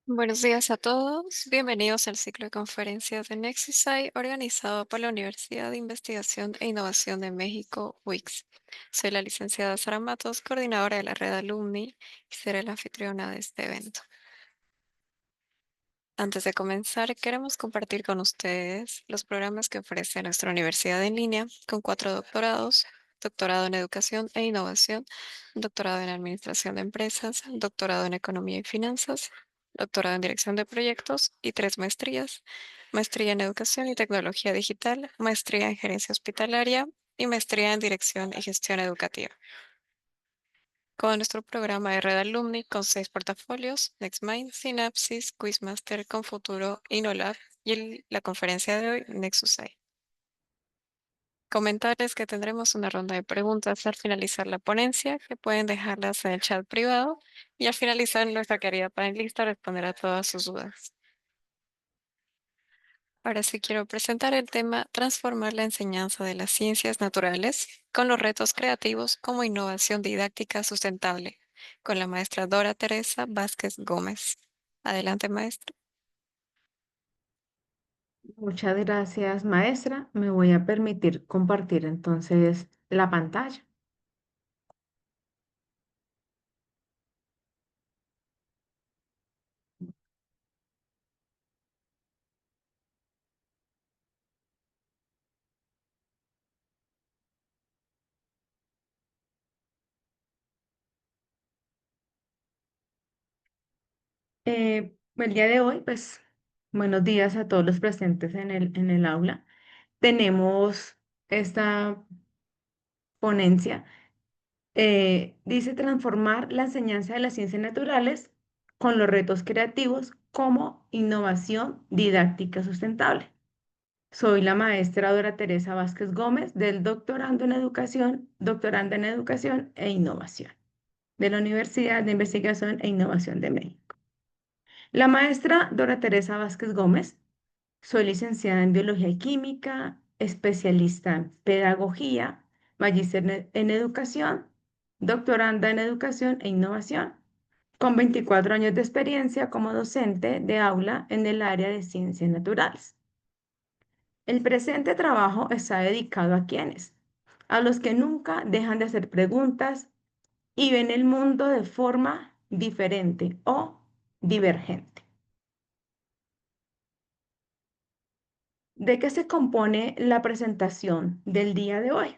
Buenos días a todos. Bienvenidos al ciclo de conferencias de Nexusai organizado por la Universidad de Investigación e Innovación de México, UICS. Soy la licenciada Sara Matos, coordinadora de la red Alumni, y seré la anfitriona de este evento. Antes de comenzar, queremos compartir con ustedes los programas que ofrece nuestra universidad en línea con 4 doctorados: doctorado en Educación e Innovación, doctorado en Administración de Empresas, doctorado en Economía y Finanzas, doctorado en Dirección de Proyectos y 3 maestrías: maestría en Educación y Tecnología Digital, maestría en Gerencia Hospitalaria y maestría en Dirección y Gestión Educativa. Con nuestro programa de Red Alumni con 6 portafolios: NextMind, Synapsis, Quizmaster, Confuturo, InnoLab y la conferencia de hoy, NexusAI. Comentarles que tendremos una ronda de preguntas al finalizar la ponencia, que pueden dejarlas en el chat privado, y al finalizar nuestra querida panelista responderá todas sus dudas. Ahora sí quiero presentar el tema: transformar la enseñanza de las ciencias naturales con los retos creativos como innovación didáctica sustentable, con la maestra Dora Teresa Vázquez Gómez. Adelante, maestra. Muchas gracias, maestra. Me voy a permitir compartir entonces la pantalla. El día de hoy, pues, buenos días a todos los presentes en el aula. Tenemos esta ponencia. Dice transformar la enseñanza de las ciencias naturales con los retos creativos como innovación didáctica sustentable. Soy la maestra Dora Teresa Vázquez Gómez del doctoranda en Educación e Innovación de la Universidad de Investigación e Innovación de México. La maestra Dora Teresa Vázquez Gómez, soy licenciada en Biología y Química, especialista en Pedagogía, magíster en Educación, doctoranda en Educación e Innovación, con 24 años de experiencia como docente de aula en el área de ciencias naturales. El presente trabajo está dedicado a quienes, a los que nunca dejan de hacer preguntas y ven el mundo de forma diferente o divergente. ¿De qué se compone la presentación del día de hoy?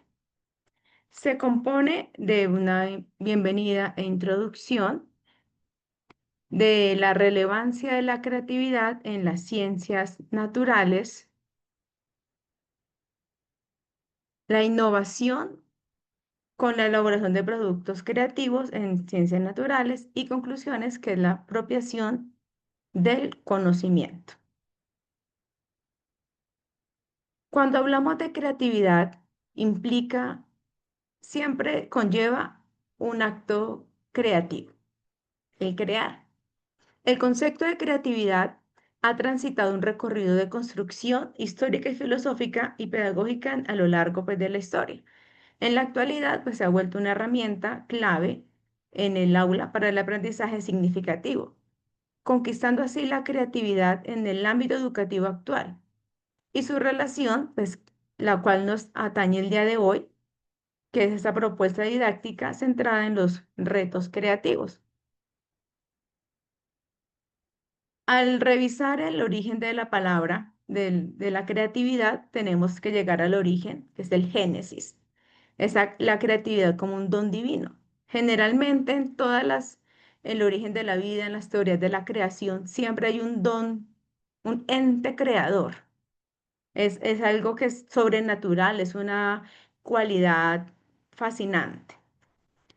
Se compone de una bienvenida e introducción, de la relevancia de la creatividad en las ciencias naturales, la innovación con la elaboración de productos creativos en ciencias naturales y conclusiones, que es la apropiación del conocimiento. Cuando hablamos de creatividad, implica, siempre conlleva un acto creativo, el crear. El concepto de creatividad ha transitado un recorrido de construcción histórica y filosófica y pedagógica a lo largo, pues, de la historia. En la actualidad, pues, se ha vuelto una herramienta clave en el aula para el aprendizaje significativo, conquistando así la creatividad en el ámbito educativo actual y su relación, pues, la cual nos atañe el día de hoy, que es esta propuesta didáctica centrada en los retos creativos. Al revisar el origen de la palabra de la creatividad, tenemos que llegar al origen, que es el génesis. La creatividad como un don divino. Generalmente el origen de la vida, en las teorías de la creación, siempre hay un don, un ente creador. Es algo que es sobrenatural, es una cualidad fascinante.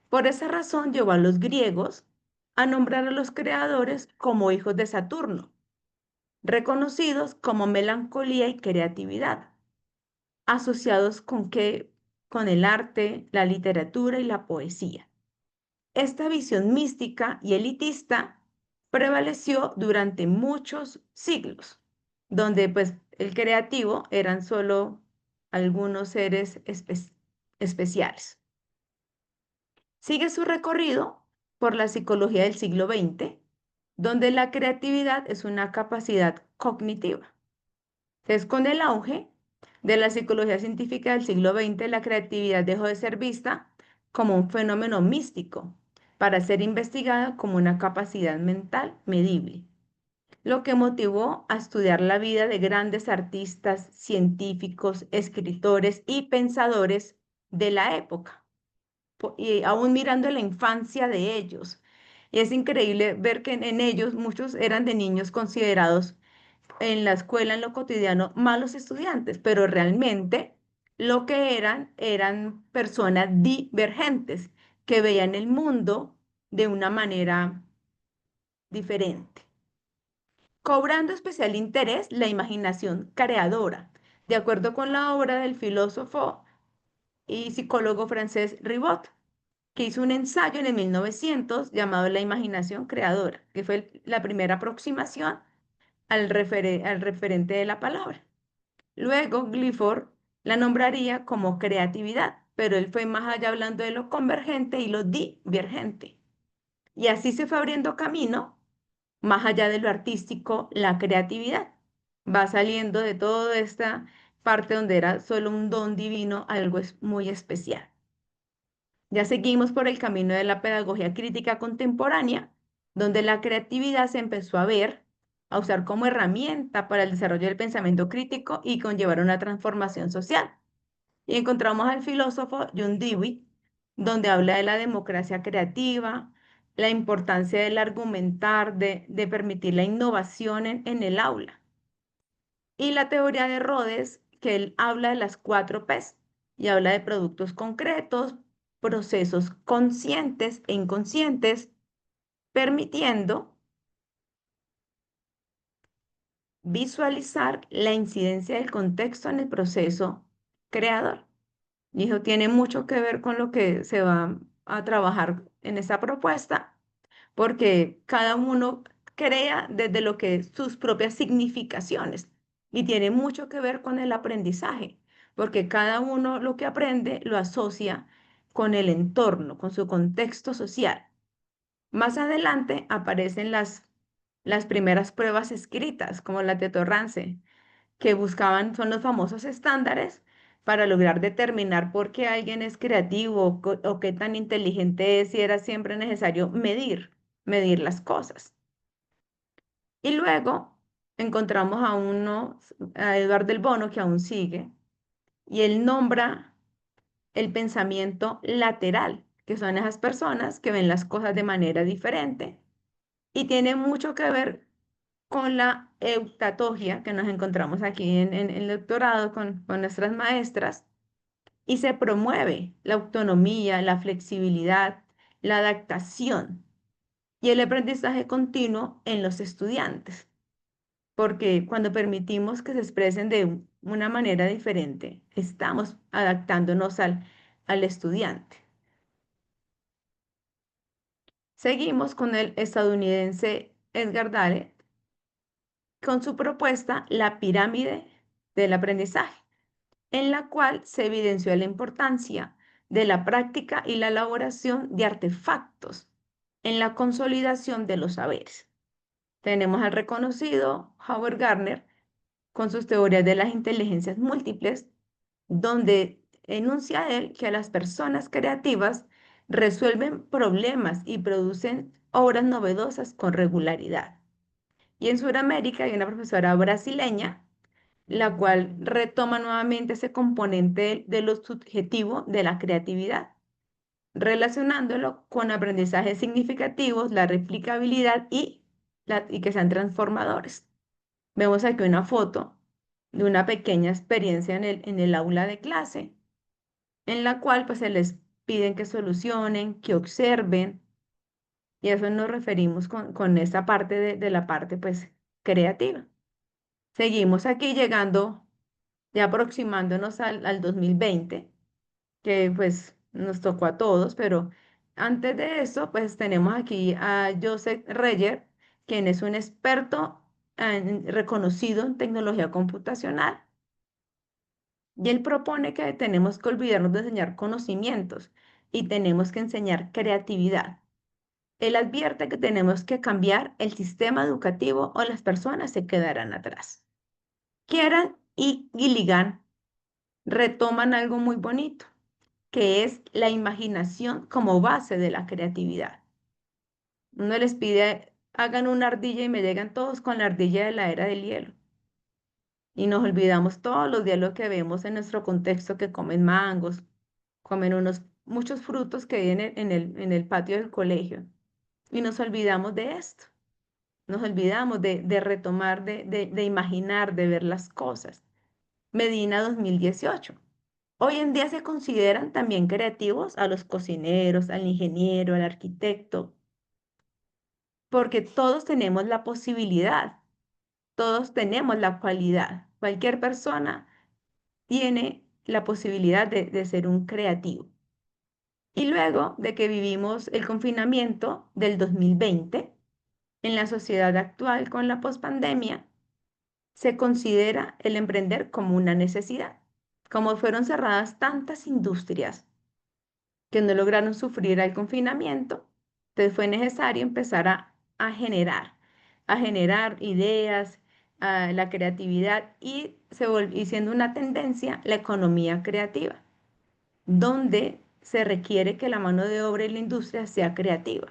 Por esa razón llevó a los griegos a nombrar a los creadores como hijos de Saturno, reconocidos como melancolía y creatividad, asociados con qué, con el arte, la literatura y la poesía. Esta visión mística y elitista prevaleció durante muchos siglos, donde, pues, el creativo eran solo algunos seres especiales. Sigue su recorrido por la psicología del siglo XX, donde la creatividad es una capacidad cognitiva. Entonces, con el auge de la psicología científica del siglo XX, la creatividad dejó de ser vista como un fenómeno místico para ser investigada como una capacidad mental medible, lo que motivó a estudiar la vida de grandes artistas, científicos, escritores y pensadores de la época, y aún mirando la infancia de ellos. Y es increíble ver que en ellos muchos eran de niños considerados en la escuela, en lo cotidiano, malos estudiantes, pero realmente lo que eran personas divergentes que veían el mundo de una manera diferente, cobrando especial interés la imaginación creadora, de acuerdo con la obra del filósofo y psicólogo francés Ribot, que hizo un ensayo en el 1900 llamado La imaginación creadora, que fue la primera aproximación al referente de la palabra. Luego, Clifford la nombraría como creatividad, pero él fue más allá hablando de lo convergente y lo divergente. Y así se fue abriendo camino, más allá de lo artístico, la creatividad. Va saliendo de toda esta parte donde era solo un don divino, algo muy especial. Ya seguimos por el camino de la pedagogía crítica contemporánea, donde la creatividad se empezó a ver, a usar como herramienta para el desarrollo del pensamiento crítico y conllevar una transformación social. Y encontramos al filósofo John Dewey, donde habla de la democracia creativa, la importancia del argumentar, de permitir la innovación en el aula. Y la teoría de Rhodes, que él habla de las 4 Ps y habla de productos concretos, procesos conscientes e inconscientes, permitiendo visualizar la incidencia del contexto en el proceso creador. Y eso tiene mucho que ver con lo que se va a trabajar en esta propuesta, porque cada uno crea desde lo que sus propias significaciones y tiene mucho que ver con el aprendizaje, porque cada uno lo que aprende lo asocia con el entorno, con su contexto social. Más adelante aparecen las primeras pruebas escritas, como la de Torrance, que buscaban, son los famosos estándares para lograr determinar por qué alguien es creativo o qué tan inteligente es, y era siempre necesario medir las cosas. Y luego encontramos a Eduardo del Bono, que aún sigue, y él nombra el pensamiento lateral, que son esas personas que ven las cosas de manera diferente y tiene mucho que ver con la eutatogia que nos encontramos aquí en el doctorado con nuestras maestras, y se promueve la autonomía, la flexibilidad, la adaptación y el aprendizaje continuo en los estudiantes, porque cuando permitimos que se expresen de una manera diferente, estamos adaptándonos al estudiante. Seguimos con el estadounidense Edgar Dale con su propuesta La pirámide del aprendizaje, en la cual se evidenció la importancia de la práctica y la elaboración de artefactos en la consolidación de los saberes. Tenemos al reconocido Howard Gardner con sus teorías de las inteligencias múltiples, donde enuncia él que las personas creativas resuelven problemas y producen obras novedosas con regularidad. Y en Sudamérica hay una profesora brasileña, la cual retoma nuevamente ese componente de lo subjetivo de la creatividad, relacionándolo con aprendizajes significativos, la replicabilidad y que sean transformadores. Vemos aquí una foto de una pequeña experiencia en el aula de clase, en la cual pues se les piden que solucionen, que observen, y a eso nos referimos con esta parte de la parte pues creativa. Seguimos aquí llegando, ya aproximándonos al 2020, que pues nos tocó a todos, pero antes de eso, pues tenemos aquí a Joseph Reyer, quien es un experto reconocido en tecnología computacional. Y él propone que tenemos que olvidarnos de enseñar conocimientos y tenemos que enseñar creatividad. Él advierte que tenemos que cambiar el sistema educativo o las personas se quedarán atrás. Kieran y Gilligan retoman algo muy bonito, que es la imaginación como base de la creatividad. Uno les pide, hagan una ardilla y me llegan todos con la ardilla de la era del hielo. Y nos olvidamos todos los días lo que vemos en nuestro contexto, que comen mangos, comen muchos frutos que hay en el patio del colegio. Y nos olvidamos de esto. Nos olvidamos de retomar, de imaginar, de ver las cosas. Medina 2018. Hoy en día se consideran también creativos a los cocineros, al ingeniero, al arquitecto, porque todos tenemos la posibilidad, todos tenemos la cualidad. Cualquier persona tiene la posibilidad de ser un creativo. Y luego de que vivimos el confinamiento del 2020, en la sociedad actual con la pospandemia, se considera el emprender como una necesidad. Como fueron cerradas tantas industrias que no lograron sufrir al confinamiento, entonces fue necesario empezar a generar ideas, la creatividad y y siendo una tendencia la economía creativa, donde se requiere que la mano de obra y la industria sea creativa.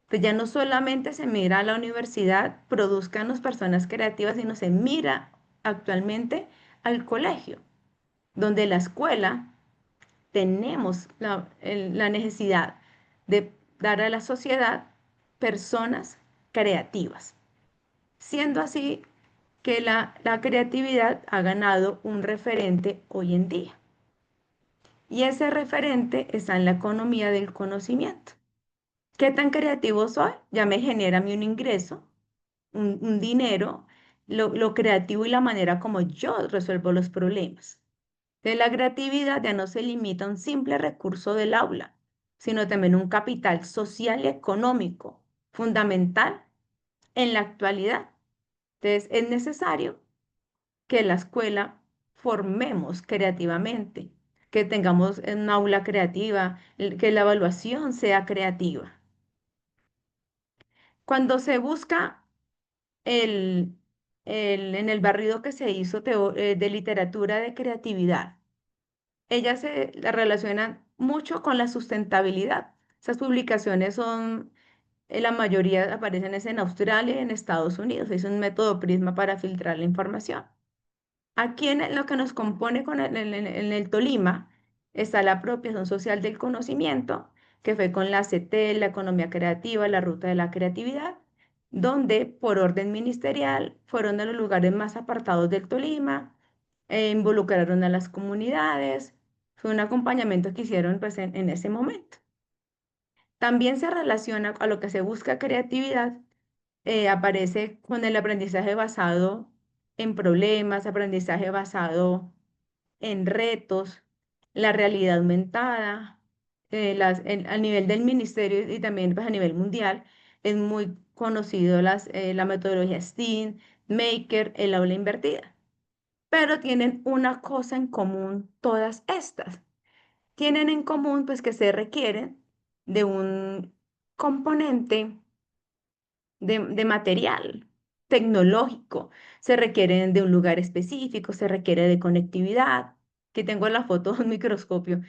Pues ya no solamente se mira a la universidad, produzcan las personas creativas, sino se mira actualmente al colegio, donde la escuela tenemos la necesidad de dar a la sociedad personas creativas, siendo así que la creatividad ha ganado un referente hoy en día. Y ese referente está en la economía del conocimiento. ¿Qué tan creativo soy? Ya me genera a mí un ingreso, un dinero, lo creativo y la manera como yo resuelvo los problemas. De la creatividad ya no se limita a un simple recurso del aula, sino también un capital social y económico fundamental en la actualidad. Entonces, es necesario que la escuela formemos creativamente, que tengamos un aula creativa, que la evaluación sea creativa. Cuando se busca el, en el barrido que se hizo de literatura de creatividad, ellas se la relacionan mucho con la sustentabilidad. Esas publicaciones son, la mayoría aparecen es en Australia y en Estados Unidos. Es un método Prisma para filtrar la información. Aquí lo que nos compone en el Tolima está la apropiación social del conocimiento, que fue con la CT, la economía creativa, la ruta de la creatividad, donde por orden ministerial fueron de los lugares más apartados del Tolima, involucraron a las comunidades, fue un acompañamiento que hicieron pues, en ese momento. También se relaciona a lo que se busca creatividad, aparece con el aprendizaje basado en problemas, aprendizaje basado en retos, la realidad aumentada, a nivel del ministerio y también pues, a nivel mundial, es muy conocido la metodología STEAM, Maker, el aula invertida. Pero tienen una cosa en común todas estas. Tienen en común pues que se requieren de un componente de material tecnológico, se requieren de un lugar específico, se requiere de conectividad. Aquí tengo la foto de un microscopio.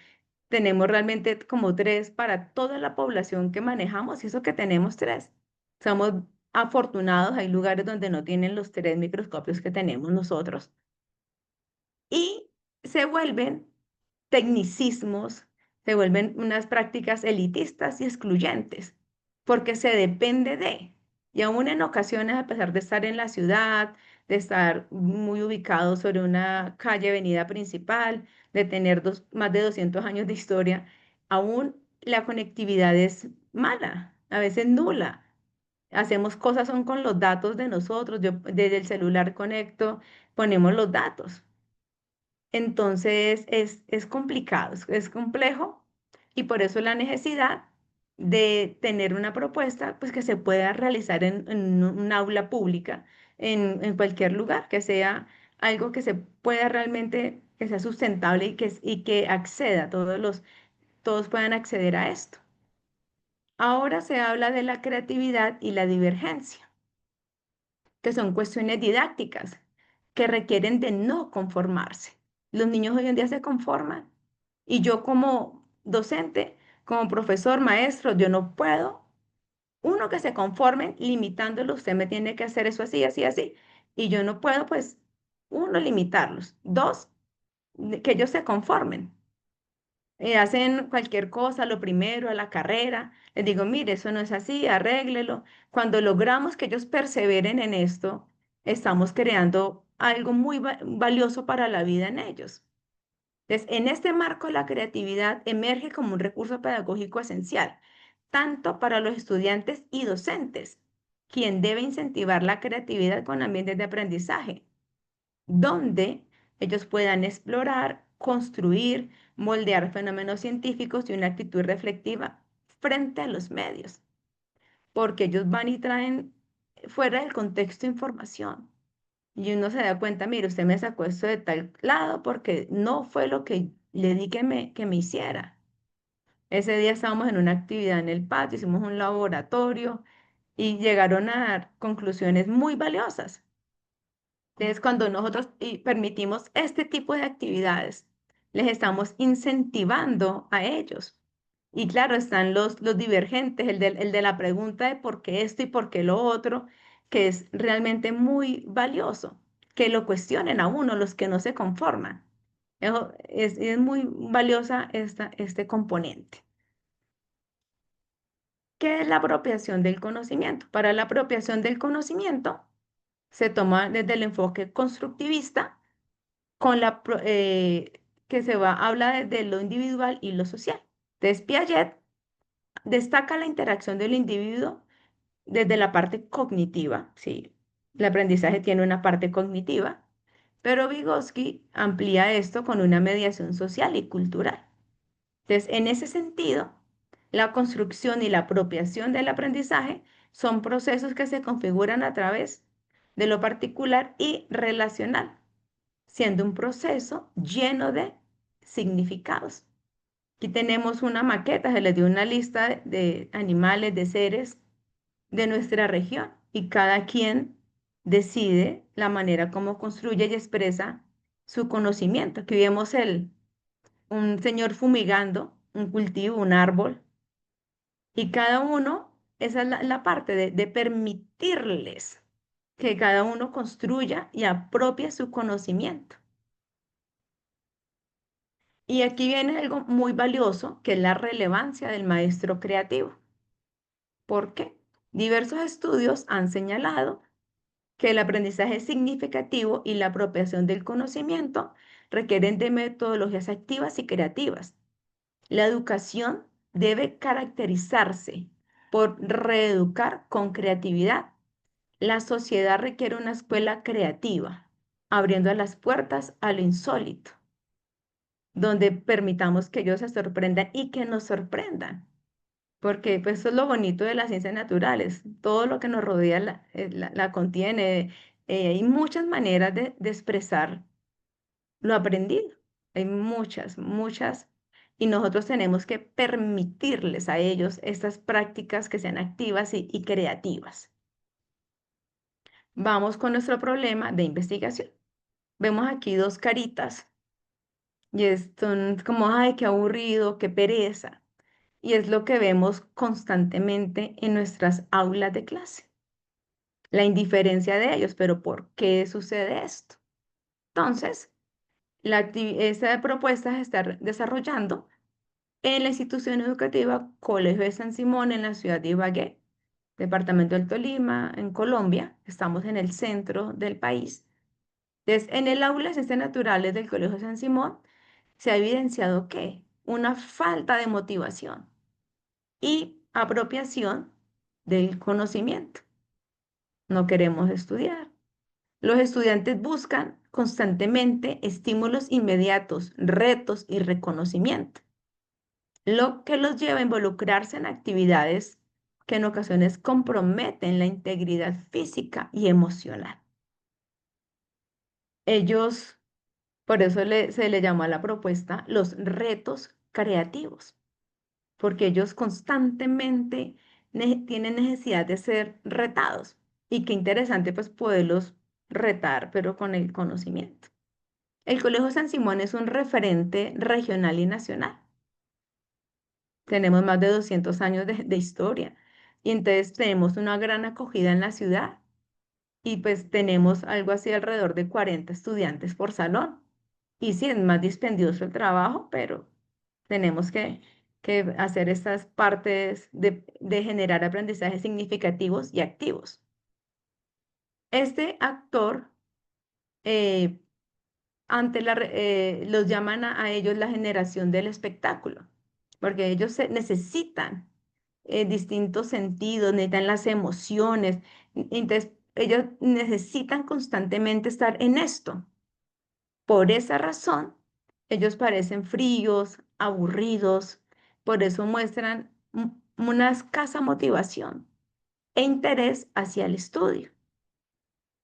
Tenemos realmente como tres para toda la población que manejamos y eso que tenemos tres. Somos afortunados, hay lugares donde no tienen los tres microscopios que tenemos nosotros. Y se vuelven tecnicismos, se vuelven unas prácticas elitistas y excluyentes, porque se depende de, y aún en ocasiones, a pesar de estar en la ciudad, de estar muy ubicado sobre una calle, avenida principal, de tener más de 200 años de historia, aún la conectividad es mala, a veces nula. Hacemos cosas son con los datos de nosotros, yo desde el celular conecto, ponemos los datos. Entonces es complicado, es complejo y por eso la necesidad de tener una propuesta pues, que se pueda realizar en un aula pública, en cualquier lugar, que sea algo que se pueda realmente, que sea sustentable y que acceda, todos puedan acceder a esto. Ahora se habla de la creatividad y la divergencia, que son cuestiones didácticas que requieren de no conformarse. Los niños hoy en día se conforman y yo como docente, como profesor, maestro, yo no puedo, uno, que se conformen limitándolo, usted me tiene que hacer eso así, así, así, y yo no puedo, pues, uno, limitarlos, dos, que ellos se conformen. Hacen cualquier cosa, lo primero, a la carrera. Les digo, mire, eso no es así, arréglelo. Cuando logramos que ellos perseveren en esto, estamos creando algo muy valioso para la vida en ellos. Entonces, en este marco, la creatividad emerge como un recurso pedagógico esencial, tanto para los estudiantes y docentes, quien debe incentivar la creatividad con ambientes de aprendizaje donde ellos puedan explorar, construir, moldear fenómenos científicos y una actitud reflexiva frente a los medios, porque ellos van y traen fuera del contexto información. Y uno se da cuenta, mire, usted me sacó esto de tal lado porque no fue lo que le di que me hiciera. Ese día estábamos en una actividad en el patio, hicimos un laboratorio y llegaron a dar conclusiones muy valiosas. Entonces, cuando nosotros permitimos este tipo de actividades, les estamos incentivando a ellos. Y claro, están los divergentes, el de la pregunta de por qué esto y por qué lo otro, que es realmente muy valioso, que lo cuestionen a uno, los que no se conforman. Es muy valiosa este componente. ¿Qué es la apropiación del conocimiento? Para la apropiación del conocimiento se toma desde el enfoque constructivista con que habla de lo individual y lo social. Entonces, Piaget destaca la interacción del individuo desde la parte cognitiva, ¿sí? El aprendizaje tiene una parte cognitiva, pero Vygotsky amplía esto con una mediación social y cultural. Entonces, en ese sentido, la construcción y la apropiación del aprendizaje son procesos que se configuran a través de lo particular y relacional, siendo un proceso lleno de significados. Aquí tenemos una maqueta, se les dio una lista de animales, de seres de nuestra región y cada quien decide la manera como construye y expresa su conocimiento. Aquí vemos un señor fumigando un cultivo, un árbol, y cada uno, esa es la parte de permitirles que cada uno construya y apropie su conocimiento. Y aquí viene algo muy valioso, que es la relevancia del maestro creativo. ¿Por qué? Diversos estudios han señalado que el aprendizaje significativo y la apropiación del conocimiento requieren de metodologías activas y creativas. La educación debe caracterizarse por reeducar con creatividad. La sociedad requiere una escuela creativa, abriendo las puertas a lo insólito, donde permitamos que ellos se sorprendan y que nos sorprendan. Porque pues eso es lo bonito de las ciencias naturales. Todo lo que nos rodea la contiene. Hay muchas maneras de expresar lo aprendido. Hay muchas, muchas. Y nosotros tenemos que permitirles a ellos estas prácticas que sean activas y creativas. Vamos con nuestro problema de investigación. Vemos aquí dos caritas y son como, ay, qué aburrido, qué pereza. Y es lo que vemos constantemente en nuestras aulas de clase. La indiferencia de ellos, pero ¿por qué sucede esto? Entonces, esta propuesta se está desarrollando en la institución educativa Colegio de San Simón en la ciudad de Ibagué, departamento del Tolima, en Colombia. Estamos en el centro del país. Entonces, en el aula de ciencias naturales del Colegio de San Simón se ha evidenciado que una falta de motivación y apropiación del conocimiento. No queremos estudiar. Los estudiantes buscan constantemente estímulos inmediatos, retos y reconocimiento, lo que los lleva a involucrarse en actividades que en ocasiones comprometen la integridad física y emocional. Ellos, por eso se le llamó a la propuesta los retos creativos. porque ellos constantemente tienen necesidad de ser retados. Y qué interesante pues poderlos retar, pero con el conocimiento. El Colegio San Simón es un referente regional y nacional. Tenemos más de 200 años de historia y entonces tenemos una gran acogida en la ciudad y pues tenemos algo así alrededor de 40 estudiantes por salón. Y sí, es más dispendioso el trabajo, pero tenemos que hacer estas partes de generar aprendizajes significativos y activos. Este actor, eh, los llaman a ellos la generación del espectáculo, porque ellos necesitan distintos sentidos, necesitan las emociones, entonces ellos necesitan constantemente estar en esto. Por esa razón, ellos parecen fríos, aburridos, por eso muestran una escasa motivación e interés hacia el estudio.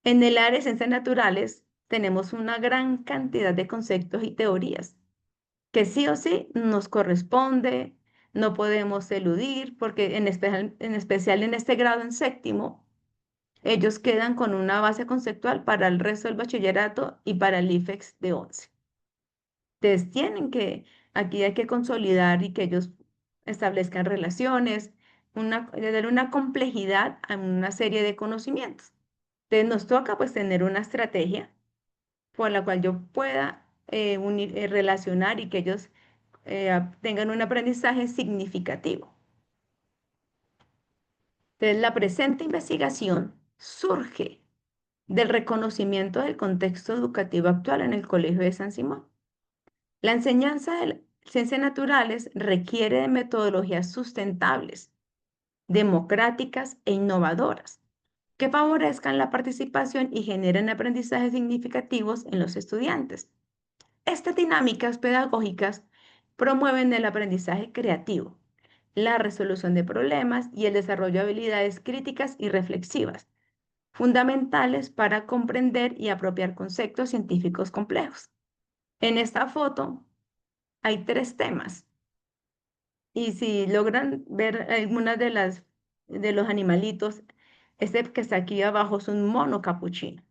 En el área de ciencias naturales tenemos una gran cantidad de conceptos y teorías que sí o sí nos corresponde, no podemos eludir, porque en especial en este grado en séptimo, ellos quedan con una base conceptual para el resto del bachillerato y para el IFEX de 11. Entonces aquí hay que consolidar y que ellos establezcan relaciones, de dar una complejidad a una serie de conocimientos. Entonces nos toca pues tener una estrategia por la cual yo pueda relacionar y que ellos tengan un aprendizaje significativo. Entonces, la presente investigación surge del reconocimiento del contexto educativo actual en el Colegio de San Simón. La enseñanza de las ciencias naturales requiere de metodologías sustentables, democráticas e innovadoras que favorezcan la participación y generen aprendizajes significativos en los estudiantes. Estas dinámicas pedagógicas promueven el aprendizaje creativo, la resolución de problemas y el desarrollo de habilidades críticas y reflexivas, fundamentales para comprender y apropiar conceptos científicos complejos. En esta foto hay tres temas y si logran ver algunas de los animalitos, este que está aquí abajo es un mono capuchino.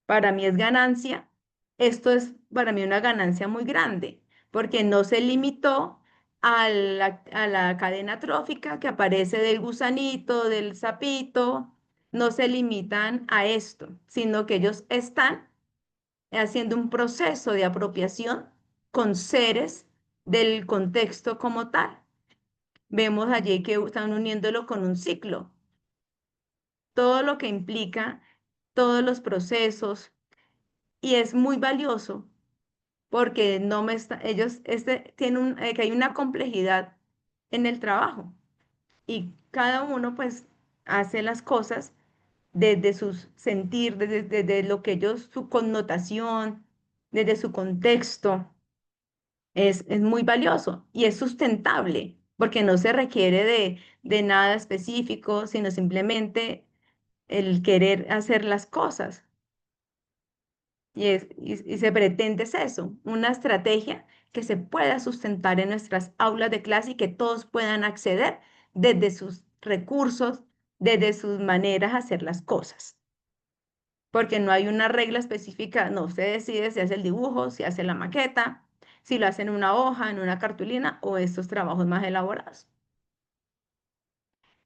Para mí es ganancia. Esto es para mí una ganancia muy grande, porque no se limitó a la cadena trófica que aparece del gusanito, del sapito, no se limitan a esto, sino que ellos están haciendo un proceso de apropiación con seres del contexto como tal. Vemos allí que están uniéndolo con un ciclo, todo lo que implica, todos los procesos, y es muy valioso porque no me está, ellos tienen que hay una complejidad en el trabajo y cada uno pues hace las cosas desde su sentir, desde lo que ellos, su connotación, desde su contexto, es muy valioso y es sustentable porque no se requiere de nada específico, sino simplemente el querer hacer las cosas. Y se pretende es eso, una estrategia que se pueda sustentar en nuestras aulas de clase y que todos puedan acceder desde sus recursos, desde sus maneras de hacer las cosas. Porque no hay una regla específica, no, usted decide si hace el dibujo, si hace la maqueta, si lo hace en una hoja, en una cartulina o estos trabajos más elaborados.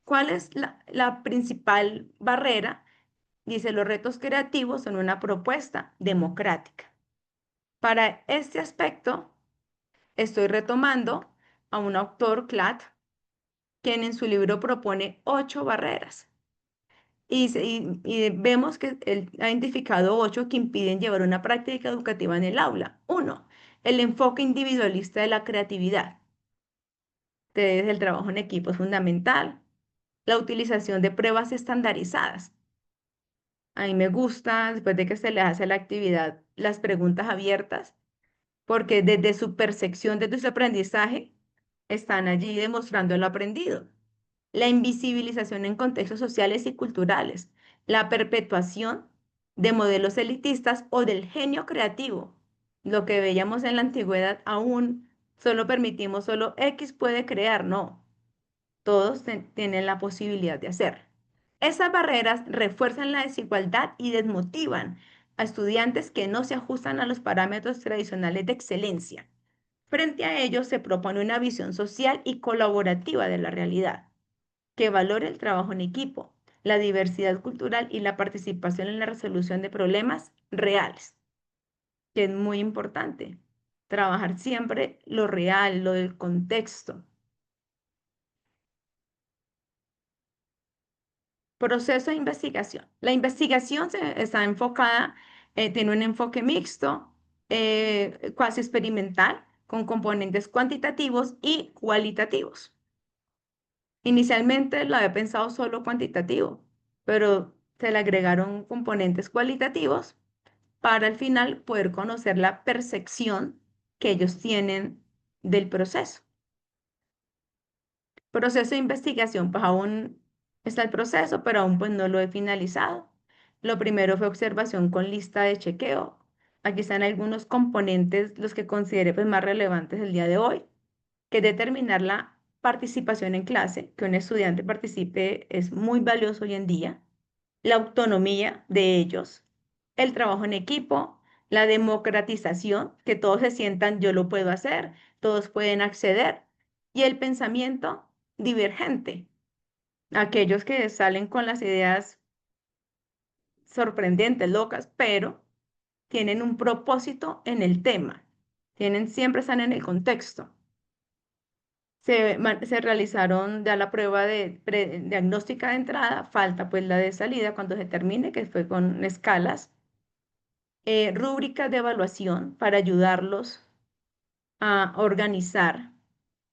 ¿Cuál es la principal barrera? Dice, los retos creativos son una propuesta democrática. Para este aspecto, estoy retomando a un autor, Klatt, quien en su libro propone 8 barreras. Y vemos que él ha identificado 8 que impiden llevar una práctica educativa en el aula. Uno, el enfoque individualista de la creatividad. Entonces, el trabajo en equipo es fundamental. La utilización de pruebas estandarizadas. A mí me gusta, después de que se le hace la actividad, las preguntas abiertas porque desde su percepción, desde su aprendizaje, están allí demostrando lo aprendido. La invisibilización en contextos sociales y culturales, la perpetuación de modelos elitistas o del genio creativo, lo que veíamos en la antigüedad aún Solo permitimos, solo X puede crear, no. Todos tienen la posibilidad de hacer. Esas barreras refuerzan la desigualdad y desmotivan a estudiantes que no se ajustan a los parámetros tradicionales de excelencia. Frente a ello, se propone una visión social y colaborativa de la realidad, que valore el trabajo en equipo, la diversidad cultural y la participación en la resolución de problemas reales, que es muy importante. Trabajar siempre lo real, lo del contexto. Proceso de investigación. La investigación está enfocada, tiene un enfoque mixto, cuasi experimental, con componentes cuantitativos y cualitativos. Inicialmente lo había pensado solo cuantitativo, pero se le agregaron componentes cualitativos para al final poder conocer la percepción que ellos tienen del proceso. Proceso de investigación, pues aún está el proceso, pero aún pues no lo he finalizado. Lo primero fue observación con lista de chequeo. Aquí están algunos componentes, los que considere pues más relevantes el día de hoy, que es determinar la participación en clase, que un estudiante participe es muy valioso hoy en día, la autonomía de ellos, el trabajo en equipo, la democratización, que todos se sientan yo lo puedo hacer, todos pueden acceder, y el pensamiento divergente, aquellos que salen con las ideas sorprendentes, locas, pero tienen un propósito en el tema, siempre están en el contexto. Se realizaron ya la prueba de diagnóstica de entrada, falta pues la de salida cuando se termine, que fue con escalas, rúbricas de evaluación para ayudarlos a organizar,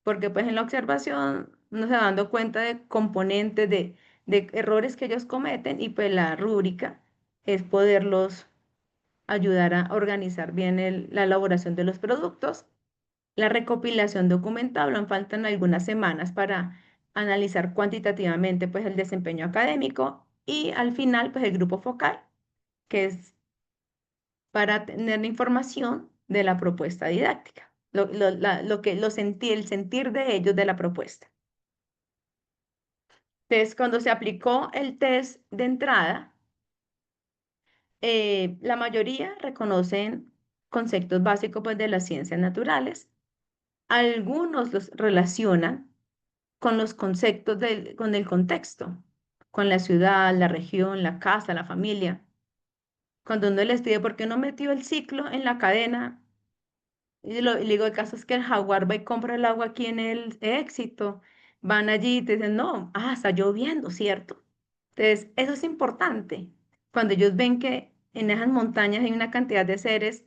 porque pues en la observación no se va dando cuenta de componentes, de errores que ellos cometen y pues la rúbrica es poderlos ayudar a organizar bien la elaboración de los productos. La recopilación documental, aún faltan algunas semanas para analizar cuantitativamente pues el desempeño académico y al final pues el grupo focal, que es para tener la información de la propuesta didáctica, el sentir de ellos de la propuesta. Entonces, cuando se aplicó el test de entrada, la mayoría reconocen conceptos básicos pues, de las ciencias naturales. Algunos los relacionan con los conceptos con el contexto, con la ciudad, la región, la casa, la familia. Cuando uno les pide por qué no metió el ciclo en la cadena, y le digo, el caso es que el jaguar va y compra el agua aquí en el Éxito, van allí y te dicen, no, está lloviendo, ¿cierto? Entonces, eso es importante. Cuando ellos ven que en esas montañas hay una cantidad de seres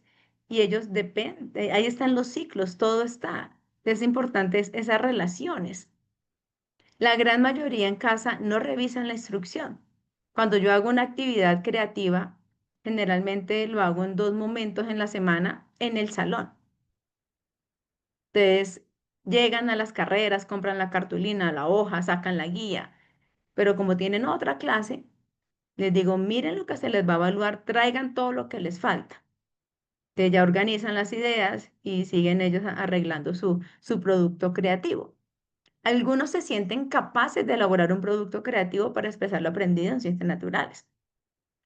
y ellos dependen, ahí están los ciclos, todo está. Es importante esas relaciones. La gran mayoría en casa no revisan la instrucción. Cuando yo hago una actividad creativa, generalmente lo hago en 2 momentos en la semana en el salón. Entonces, llegan a las carreras, compran la cartulina, la hoja, sacan la guía, pero como tienen otra clase, les digo, miren lo que se les va a evaluar, traigan todo lo que les falta. Entonces ya organizan las ideas y siguen ellos arreglando su producto creativo. Algunos se sienten capaces de elaborar un producto creativo para expresar lo aprendido en ciencias naturales.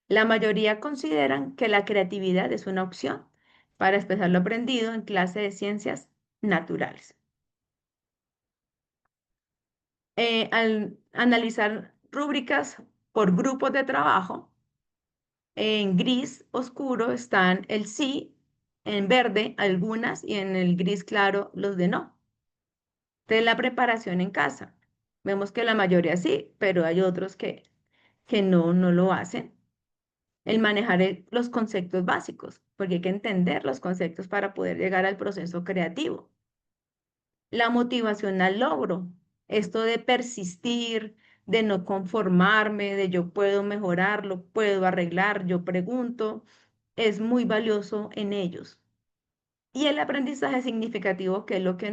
La mayoría consideran que la creatividad es una opción para expresar lo aprendido en clase de ciencias naturales. Al analizar rúbricas por grupos de trabajo, en gris oscuro están el sí, en verde algunas y en el gris claro los de no. De la preparación en casa. Vemos que la mayoría sí, pero hay otros que no lo hacen. El manejar los conceptos básicos, porque hay que entender los conceptos para poder llegar al proceso creativo. La motivación al logro, esto de persistir, de no conformarme, de yo puedo mejorarlo, puedo arreglar, yo pregunto, es muy valioso en ellos. Y el aprendizaje significativo, que es lo que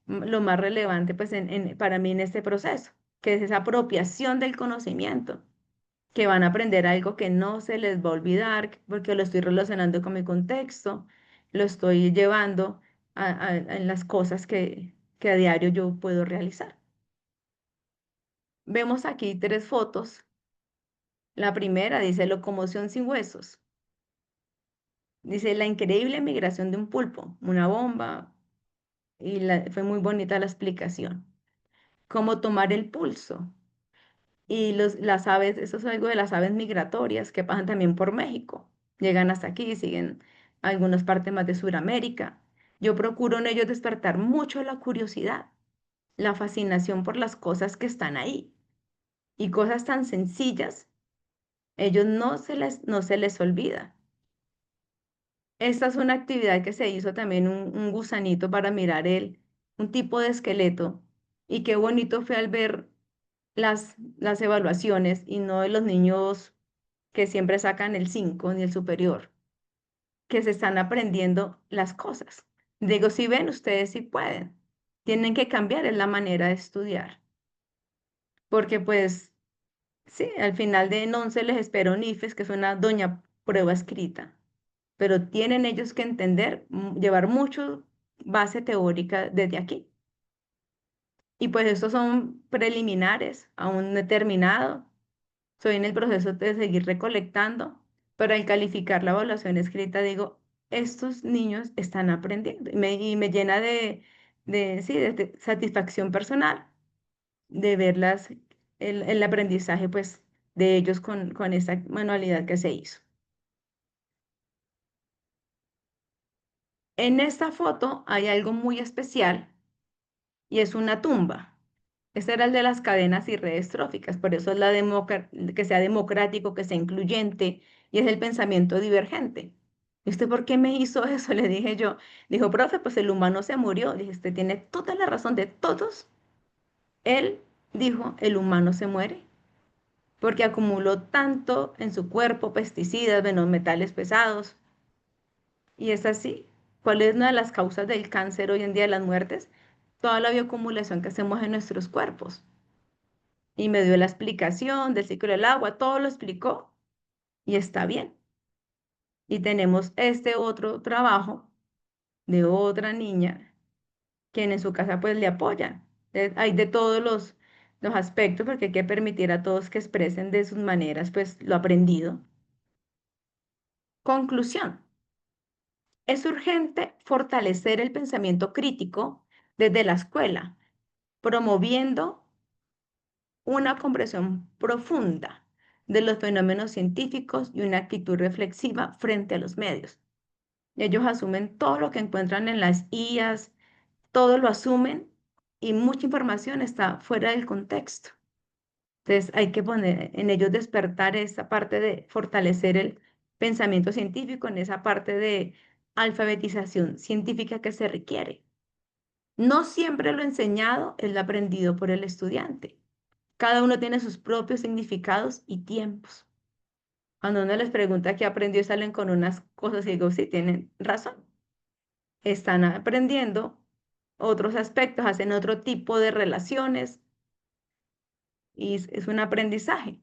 lo más relevante pues para mí en este proceso, que es esa apropiación del conocimiento, que van a aprender algo que no se les va a olvidar porque lo estoy relacionando con mi contexto, lo estoy llevando en las cosas que a diario yo puedo realizar. Vemos aquí 3 fotos. La primera dice locomoción sin huesos. Dice la increíble migración de un pulpo, una bomba, y fue muy bonita la explicación. Cómo tomar el pulso. Y las aves, eso es algo de las aves migratorias que pasan también por México. Llegan hasta aquí, siguen algunas partes más de Sudamérica. Yo procuro en ellos despertar mucho la curiosidad, la fascinación por las cosas que están ahí. Y cosas tan sencillas, ellos no se les olvida. Esta es una actividad que se hizo también un gusanito para mirar un tipo de esqueleto. Y qué bonito fue al ver las evaluaciones y no de los niños que siempre sacan el 5 ni el superior, que se están aprendiendo las cosas. Digo, si ven, ustedes sí pueden. Tienen que cambiar en la manera de estudiar, porque pues sí, al final de en 11 les espera un IFES, que es una doña prueba escrita, pero tienen ellos que entender, llevar mucho base teórica desde aquí. Y pues estos son preliminares, aún no he terminado. Estoy en el proceso de seguir recolectando, pero al calificar la evaluación escrita digo, estos niños están aprendiendo y me llena sí, de satisfacción personal de verlas, el aprendizaje pues de ellos con esta manualidad que se hizo. En esta foto hay algo muy especial y es una tumba. Este era el de las cadenas y redes tróficas, por eso es que sea democrático, que sea incluyente y es el pensamiento divergente. ¿Y usted por qué me hizo eso? Le dije yo. Dijo, profe, pues el humano se murió. Dije, usted tiene toda la razón de todos. Él dijo, el humano se muere porque acumuló tanto en su cuerpo, pesticidas, metales pesados. Y es así. ¿Cuál es una de las causas del cáncer hoy en día de las muertes? Toda la bioacumulación que hacemos en nuestros cuerpos. Y me dio la explicación del ciclo del agua, todo lo explicó y está bien. Y tenemos este otro trabajo de otra niña, quien en su casa pues le apoyan. Hay de todos los aspectos porque hay que permitir a todos que expresen de sus maneras pues lo aprendido. Conclusión. Es urgente fortalecer el pensamiento crítico desde la escuela, promoviendo una comprensión profunda de los fenómenos científicos y una actitud reflexiva frente a los medios. Ellos asumen todo lo que encuentran en las IAs, todo lo asumen y mucha información está fuera del contexto. Entonces hay que poner en ellos despertar esa parte de fortalecer el pensamiento científico en esa parte de alfabetización científica que se requiere. No siempre lo enseñado es lo aprendido por el estudiante. Cada uno tiene sus propios significados y tiempos. Cuando uno les pregunta qué aprendió, salen con unas cosas y digo, sí, tienen razón. Están aprendiendo otros aspectos, hacen otro tipo de relaciones y es un aprendizaje,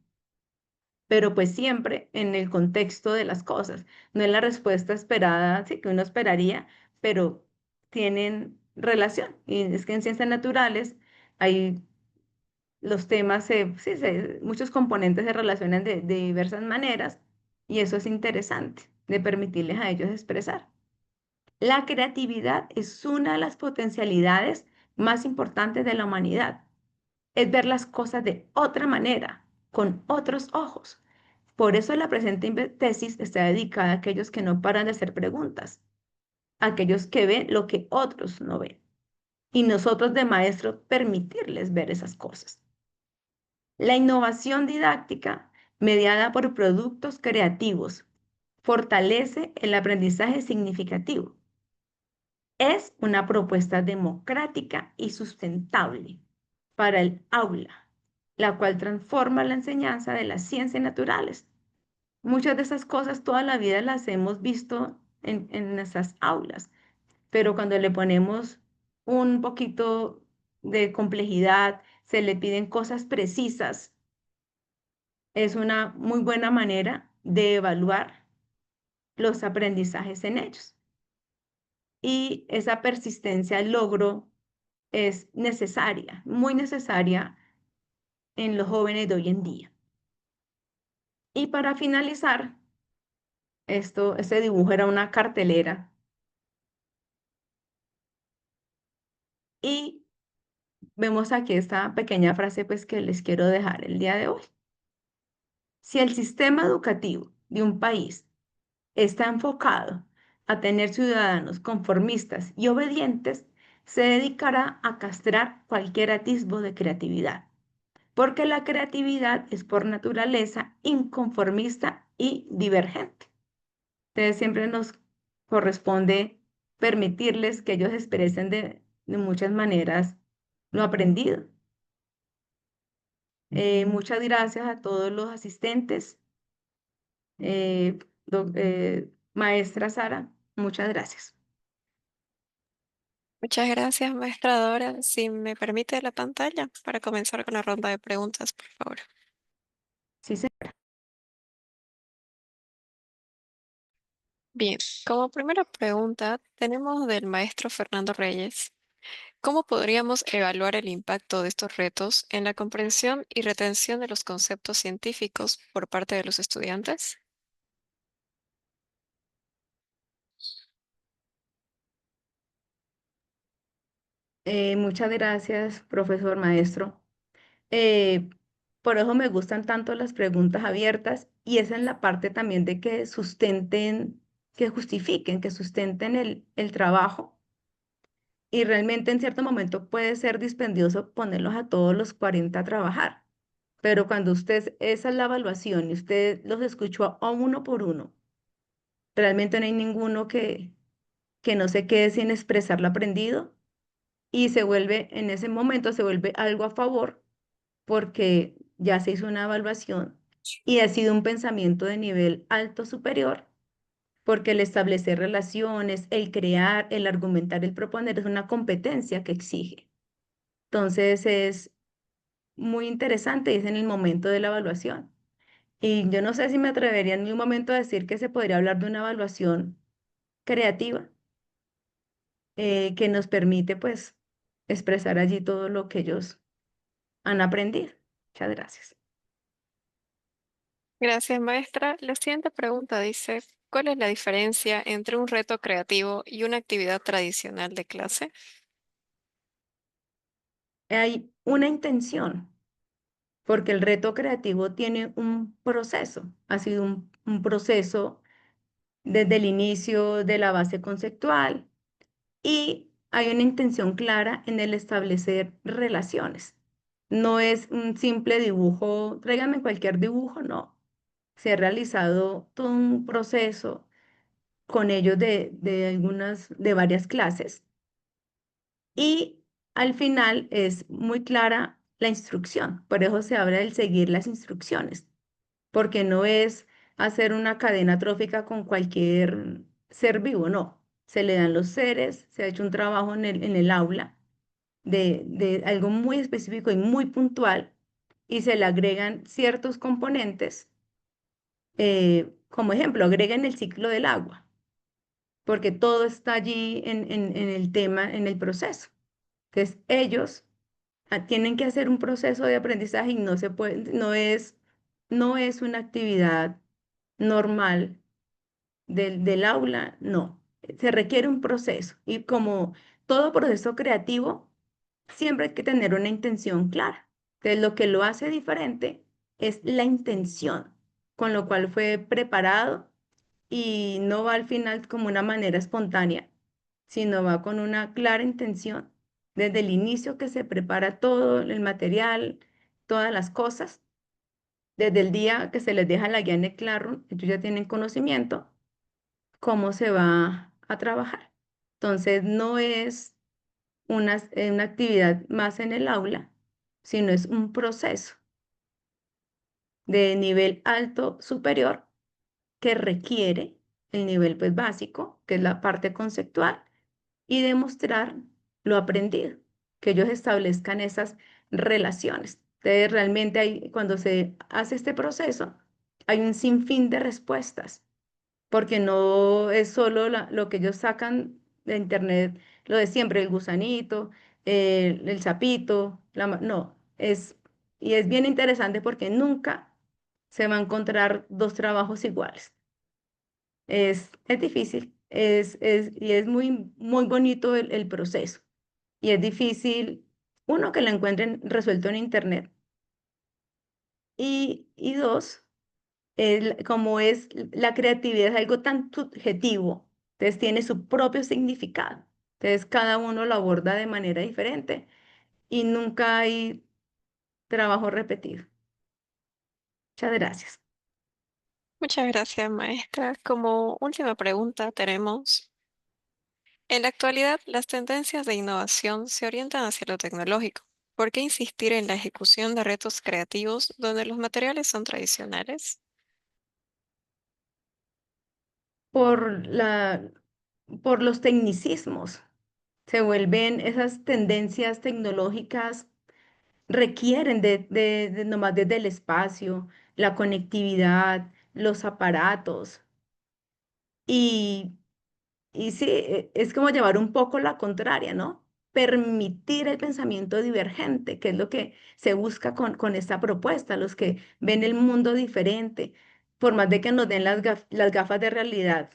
pero pues siempre en el contexto de las cosas. No es la respuesta esperada, sí, que uno esperaría, pero tienen relación. Y es que en ciencias naturales hay los temas, sí, muchos componentes se relacionan de diversas maneras y eso es interesante, de permitirles a ellos expresar. La creatividad es una de las potencialidades más importantes de la humanidad. Es ver las cosas de otra manera, con otros ojos. Por eso la presente tesis está dedicada a aquellos que no paran de hacer preguntas, a aquellos que ven lo que otros no ven. Y nosotros de maestros permitirles ver esas cosas. La innovación didáctica, mediada por productos creativos, fortalece el aprendizaje significativo. Es una propuesta democrática y sustentable para el aula, la cual transforma la enseñanza de las ciencias naturales. Muchas de esas cosas toda la vida las hemos visto en nuestras aulas, pero cuando le ponemos un poquito de complejidad, se le piden cosas precisas, es una muy buena manera de evaluar los aprendizajes en ellos. y esa persistencia al logro es necesaria, muy necesaria en los jóvenes de hoy en día. Y para finalizar, este dibujo era una cartelera y vemos aquí esta pequeña frase pues que les quiero dejar el día de hoy. Si el sistema educativo de un país está enfocado a tener ciudadanos conformistas y obedientes, se dedicará a castrar cualquier atisbo de creatividad, porque la creatividad es por naturaleza inconformista y divergente. Entonces siempre nos corresponde permitirles que ellos expresen de muchas maneras lo aprendido. Muchas gracias a todos los asistentes. Maestra Sara, muchas gracias. Muchas gracias, maestra Dora. Si me permite la pantalla para comenzar con la ronda de preguntas, por favor. Sí, sí. Bien, como primera pregunta tenemos del maestro Fernando Reyes. ¿Cómo podríamos evaluar el impacto de estos retos en la comprensión y retención de los conceptos científicos por parte de los estudiantes? Muchas gracias, profesor maestro. Eh, por eso me gustan tanto las preguntas abiertas y esa es la parte también de que sustenten, que justifiquen, que sustenten el trabajo. Y realmente en cierto momento puede ser dispendioso ponerlos a todos los 40 a trabajar. Pero cuando esa es la evaluación y usted los escuchó a uno por uno, realmente no hay ninguno que no se quede sin expresar lo aprendido y se vuelve, en ese momento se vuelve algo a favor porque ya se hizo una evaluación y ha sido un pensamiento de nivel alto superior, porque el establecer relaciones, el crear, el argumentar, el proponer es una competencia que exige. Entonces es muy interesante y es en el momento de la evaluación. Y yo no sé si me atrevería en ningún momento a decir que se podría hablar de una evaluación creativa que nos permite pues expresar allí todo lo que ellos han aprendido. Muchas gracias. Gracias, maestra. La siguiente pregunta dice, ¿cuál es la diferencia entre un reto creativo y una actividad tradicional de clase? Hay una intención, porque el reto creativo tiene un proceso, ha sido un proceso desde el inicio de la base conceptual y hay una intención clara en el establecer relaciones. No es un simple dibujo, tráigame cualquier dibujo, no. Se ha realizado todo un proceso con ellos de varias clases y al final es muy clara la instrucción. Por eso se habla del seguir las instrucciones, porque no es hacer una cadena trófica con cualquier ser vivo, no. Se le dan los seres, se ha hecho un trabajo en el aula de algo muy específico y muy puntual y se le agregan ciertos componentes, como ejemplo, agregan el ciclo del agua, porque todo está allí en el tema, en el proceso. Entonces, ellos tienen que hacer un proceso de aprendizaje y no se puede, no es una actividad normal del aula, no. Se requiere un proceso y como todo proceso creativo, siempre hay que tener una intención clara. Entonces, lo que lo hace diferente es la intención con lo cual fue preparado y no va al final como una manera espontánea, sino va con una clara intención desde el inicio que se prepara todo el material, todas las cosas, desde el día que se les deja la guía en el Classroom, ellos ya tienen conocimiento cómo se va a trabajar. Entonces, no es una actividad más en el aula, sino es un proceso de nivel alto superior que requiere el nivel pues, básico, que es la parte conceptual, y demostrar lo aprendido, que ellos establezcan esas relaciones. Entonces, realmente cuando se hace este proceso, hay un sinfín de respuestas, porque no es solo lo que ellos sacan de Internet lo de siempre, el gusanito, el sapito, no, y es bien interesante porque nunca se va a encontrar dos trabajos iguales. Es difícil, y es muy, muy bonito el proceso. Y es difícil, uno, que lo encuentren resuelto en Internet y dos, como es la creatividad es algo tan subjetivo, entonces tiene su propio significado. Entonces cada uno lo aborda de manera diferente y nunca hay trabajo repetido. Muchas gracias. Muchas gracias, maestra. Como última pregunta tenemos, en la actualidad las tendencias de innovación se orientan hacia lo tecnológico. ¿Por qué insistir en la ejecución de retos creativos donde los materiales son tradicionales? Por por los tecnicismos. Se vuelven esas tendencias tecnológicas requieren de nomás desde el espacio, la conectividad, los aparatos. Y, y sí, es como llevar un poco la contraria, ¿no? Permitir el pensamiento divergente, que es lo que se busca con esta propuesta, los que ven el mundo diferente, por más de que nos den las gafas de realidad,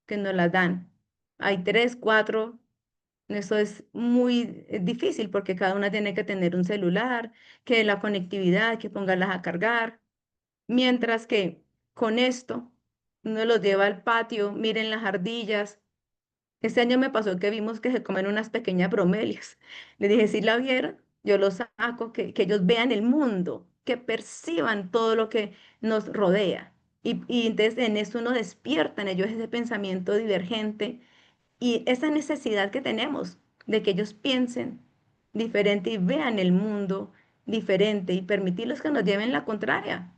que nos las dan. Hay tres, cuatro. Eso es muy difícil porque cada una tiene que tener un celular, que la conectividad, que pongarlas a cargar. Mientras que con esto uno los lleva al patio, miren las ardillas. Este año me pasó que vimos que se comen unas pequeñas bromelias. Le dije, si la vieron, yo los saco, que ellos vean el mundo, que perciban todo lo que nos rodea. Y entonces en eso uno despierta en ellos ese pensamiento divergente y esa necesidad que tenemos de que ellos piensen diferente y vean el mundo diferente y permitirlos que nos lleven la contraria.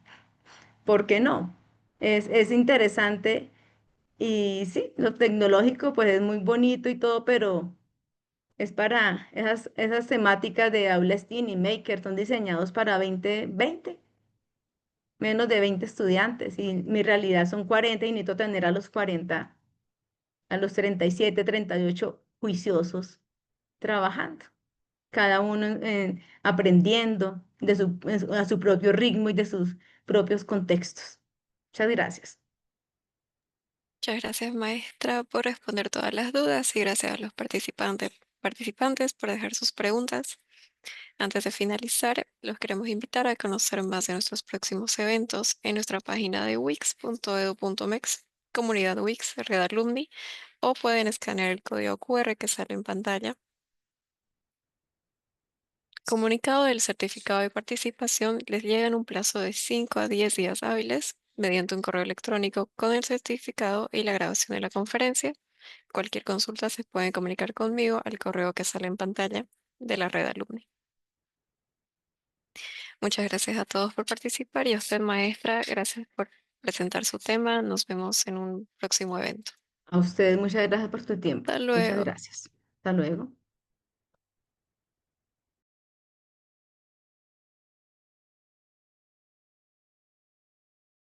¿Por qué no? Es interesante y sí, lo tecnológico pues es muy bonito y todo, pero es para esas temáticas de Aula Steam y Maker, son diseñados para 20 menos de 20 estudiantes y mi realidad son 40 y necesito tener a los 40, a los 37, 38 juiciosos trabajando, cada uno aprendiendo a su propio ritmo y de sus propios contextos. Muchas gracias. Muchas gracias, maestra, por responder todas las dudas y gracias a los participantes por dejar sus preguntas. Antes de finalizar, los queremos invitar a conocer más de nuestros próximos eventos en nuestra página de wix.edu.mex, comunidad Wix, Red Alumni, o pueden escanear el código QR que sale en pantalla. Comunicado del certificado de participación les llega en un plazo de 5 a 10 días hábiles mediante un correo electrónico con el certificado y la grabación de la conferencia. Cualquier consulta se puede comunicar conmigo al correo que sale en pantalla de la red alumni. Muchas gracias a todos por participar y a usted, maestra, gracias por presentar su tema. Nos vemos en un próximo evento. A ustedes muchas gracias por su tiempo. Hasta Muchas luego. gracias. Hasta luego.